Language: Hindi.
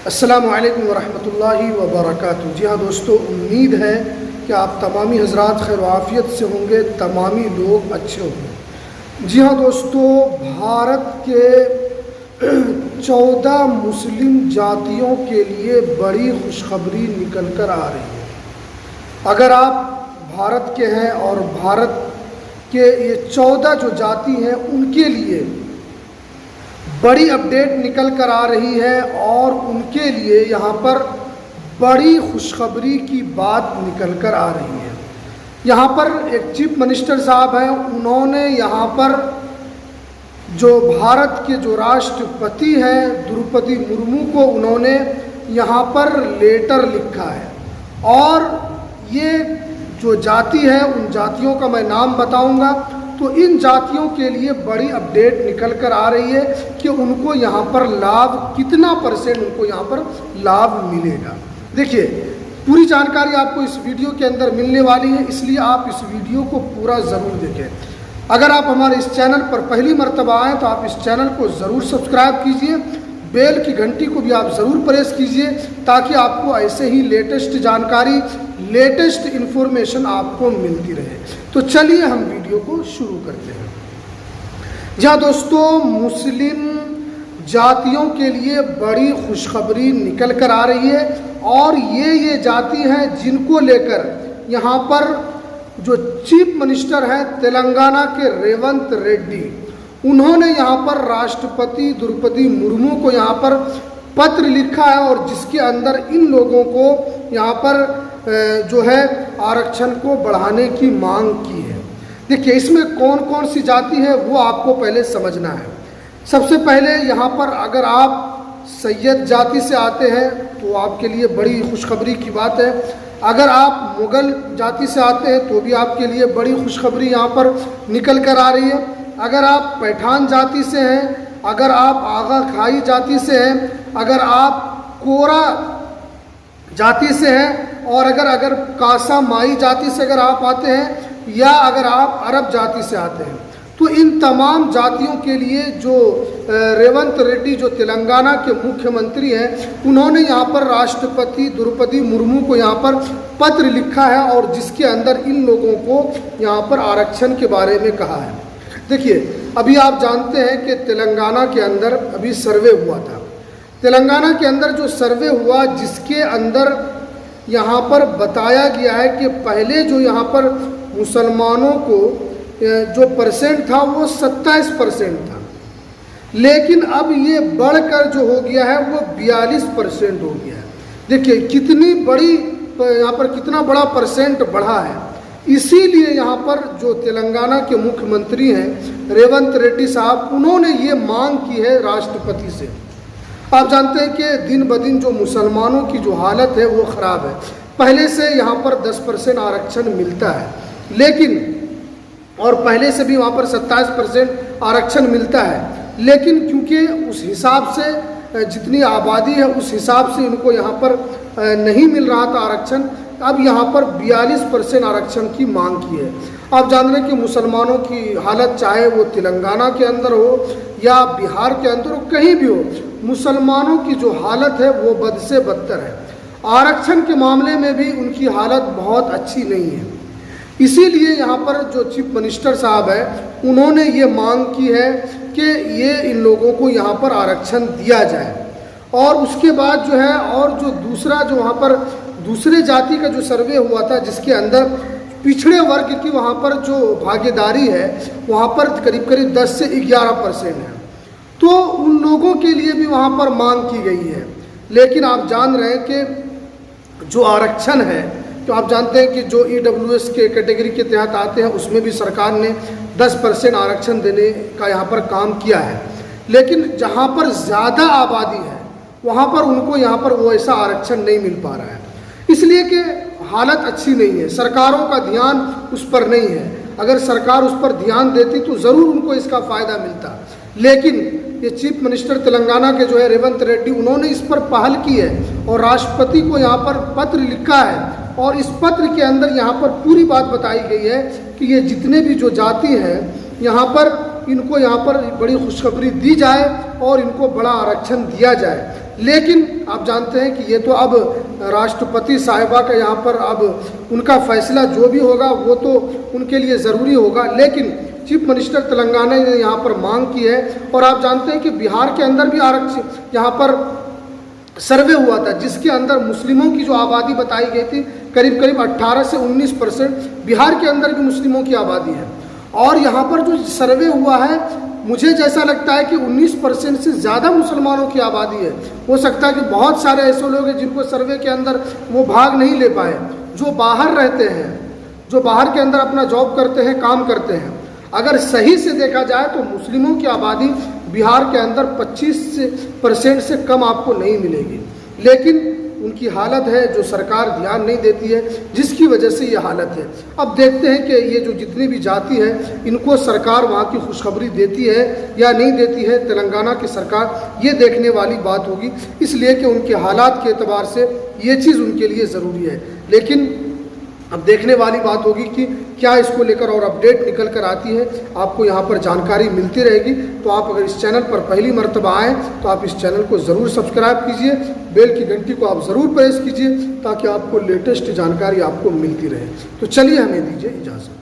अस्सलामु अलैकुम वरहमतुल्लाहि वबरकातुहू। जी हाँ दोस्तों, उम्मीद है कि आप तमामी हज़रात खैर आफ़ियत से होंगे, तमामी लोग अच्छे होंगे। जी हाँ दोस्तों, भारत के 14 मुस्लिम जातियों के लिए बड़ी खुशखबरी निकल कर आ रही है। अगर आप भारत के हैं और भारत के ये 14 जो जाति हैं उनके लिए बड़ी अपडेट निकल कर आ रही है और उनके लिए यहाँ पर बड़ी खुशखबरी की बात निकल कर आ रही है। यहाँ पर एक चीफ मिनिस्टर साहब हैं, उन्होंने यहाँ पर जो भारत के जो राष्ट्रपति हैं द्रौपदी मुर्मू को उन्होंने यहाँ पर लेटर लिखा है और ये जो जाति है उन जातियों का मैं नाम बताऊंगा। तो इन जातियों के लिए बड़ी अपडेट निकल कर आ रही है कि उनको यहाँ पर लाभ कितना % उनको यहाँ पर लाभ मिलेगा। देखिए, पूरी जानकारी आपको इस वीडियो के अंदर मिलने वाली है, इसलिए आप इस वीडियो को पूरा ज़रूर देखें। अगर आप हमारे इस चैनल पर पहली मर्तबा आएँ तो आप इस चैनल को ज़रूर सब्सक्राइब कीजिए, बेल की घंटी को भी आप ज़रूर प्रेस कीजिए ताकि आपको ऐसे ही लेटेस्ट जानकारी, लेटेस्ट इन्फॉर्मेशन आपको मिलती रहे। तो चलिए हम वीडियो को शुरू करते हैं। जहाँ दोस्तों, मुस्लिम जातियों के लिए बड़ी खुशखबरी निकल कर आ रही है और ये जाति हैं जिनको लेकर यहाँ पर जो चीफ मिनिस्टर हैं तेलंगाना के रेवंत रेड्डी, उन्होंने यहाँ पर राष्ट्रपति द्रौपदी मुर्मू को यहाँ पर पत्र लिखा है और जिसके अंदर इन लोगों को यहाँ पर जो है आरक्षण को बढ़ाने की मांग की है। देखिए, इसमें कौन कौन सी जाति है वो आपको पहले समझना है। सबसे पहले यहाँ पर अगर आप सैयद जाति से आते हैं तो आपके लिए बड़ी खुशखबरी की बात है। अगर आप मुग़ल जाति से आते हैं तो भी आपके लिए बड़ी खुशखबरी यहाँ पर निकल कर आ रही है। अगर आप पठान जाति से हैं, अगर आप आगा खाई जाति से हैं, अगर आप कोरा जाति से हैं और अगर कासा माई जाति से अगर आप आते हैं या अगर आप अरब जाति से आते हैं, तो इन तमाम जातियों के लिए जो रेवंत रेड्डी जो तेलंगाना के मुख्यमंत्री हैं, उन्होंने यहाँ पर राष्ट्रपति द्रौपदी मुर्मू को यहाँ पर पत्र लिखा है और जिसके अंदर इन लोगों को यहाँ पर आरक्षण के बारे में कहा है। देखिए, अभी आप जानते हैं कि तेलंगाना के अंदर अभी सर्वे हुआ था। तेलंगाना के अंदर जो सर्वे हुआ जिसके अंदर यहाँ पर बताया गया है कि पहले जो यहाँ पर मुसलमानों को जो % था वो 27% था, लेकिन अब ये बढ़कर जो हो गया है वो 42% हो गया है। देखिए कितनी बड़ी यहाँ पर कितना बड़ा % बढ़ा है। इसीलिए यहाँ पर जो तेलंगाना के मुख्यमंत्री हैं रेवंत रेड्डी साहब, उन्होंने ये मांग की है राष्ट्रपति से। आप जानते हैं कि दिन ब दिन जो मुसलमानों की जो हालत है वो ख़राब है। पहले से यहाँ पर 10% आरक्षण मिलता है, लेकिन और पहले से भी वहाँ पर 27% आरक्षण मिलता है, लेकिन क्योंकि उस हिसाब से जितनी आबादी है उस हिसाब से इनको यहाँ पर नहीं मिल रहा था आरक्षण। अब यहाँ पर 42% आरक्षण की मांग की है। आप जान रहे हैं कि मुसलमानों की हालत चाहे वो तेलंगाना के अंदर हो या बिहार के अंदर हो, कहीं भी हो, मुसलमानों की जो हालत है वो बद से बदतर है। आरक्षण के मामले में भी उनकी हालत बहुत अच्छी नहीं है। इसीलिए यहाँ पर जो चीफ मिनिस्टर साहब है उन्होंने ये मांग की है कि ये इन लोगों को यहाँ पर आरक्षण दिया जाए। और उसके बाद जो है और जो दूसरा जो वहाँ पर दूसरे जाति का जो सर्वे हुआ था जिसके अंदर पिछड़े वर्ग की वहाँ पर जो भागीदारी है वहाँ पर करीब 10 से 11% है, तो उन लोगों के लिए भी वहाँ पर मांग की गई है। लेकिन आप जान रहे हैं कि जो आरक्षण है, तो आप जानते हैं कि जो EWS के कैटेगरी के तहत आते हैं उसमें भी सरकार ने 10% आरक्षण देने का यहाँ पर काम किया है, लेकिन जहाँ पर ज़्यादा आबादी है वहाँ पर उनको यहाँ पर वो ऐसा आरक्षण नहीं मिल पा रहा है, इसलिए कि हालत अच्छी नहीं है, सरकारों का ध्यान उस पर नहीं है। अगर सरकार उस पर ध्यान देती तो ज़रूर उनको इसका फ़ायदा मिलता, लेकिन ये चीफ मिनिस्टर तेलंगाना के जो है रेवंत रेड्डी, उन्होंने इस पर पहल की है और राष्ट्रपति को यहाँ पर पत्र लिखा है और इस पत्र के अंदर यहाँ पर पूरी बात बताई गई है कि ये जितने भी जो जाति हैं यहाँ पर इनको यहाँ पर बड़ी खुशखबरी दी जाए और इनको बड़ा आरक्षण दिया जाए। लेकिन आप जानते हैं कि ये तो अब राष्ट्रपति साहिबा का यहाँ पर अब उनका फैसला जो भी होगा वो तो उनके लिए ज़रूरी होगा। लेकिन चीफ मिनिस्टर तेलंगाना ने यहाँ पर मांग की है, और आप जानते हैं कि बिहार के अंदर भी आरक्षण यहाँ पर सर्वे हुआ था जिसके अंदर मुस्लिमों की जो आबादी बताई गई थी करीब करीब 18 से 19%। बिहार के अंदर भी मुस्लिमों की आबादी है, और यहाँ पर जो सर्वे हुआ है मुझे जैसा लगता है कि 19% से ज़्यादा मुसलमानों की आबादी है। हो सकता है कि बहुत सारे ऐसे लोग हैं जिनको सर्वे के अंदर वो भाग नहीं ले पाए, जो बाहर रहते हैं, जो बाहर के अंदर अपना जॉब करते हैं, काम करते हैं। अगर सही से देखा जाए तो मुस्लिमों की आबादी बिहार के अंदर 25% से कम आपको नहीं मिलेगी, लेकिन उनकी हालत है जो सरकार ध्यान नहीं देती है, जिसकी वजह से ये हालत है। अब देखते हैं कि ये जो जितनी भी जाति है इनको सरकार वहाँ की खुशखबरी देती है या नहीं देती है। तेलंगाना की सरकार ये देखने वाली बात होगी, इसलिए कि उनके हालात के एतबार से ये चीज़ उनके लिए ज़रूरी है। लेकिन अब देखने वाली बात होगी कि क्या इसको लेकर और अपडेट निकल कर आती है, आपको यहाँ पर जानकारी मिलती रहेगी। तो आप अगर इस चैनल पर पहली मर्तबा आएँ तो आप इस चैनल को ज़रूर सब्सक्राइब कीजिए, बेल की घंटी को आप ज़रूर प्रेस कीजिए ताकि आपको लेटेस्ट जानकारी आपको मिलती रहे। तो चलिए हमें दीजिए इजाज़त।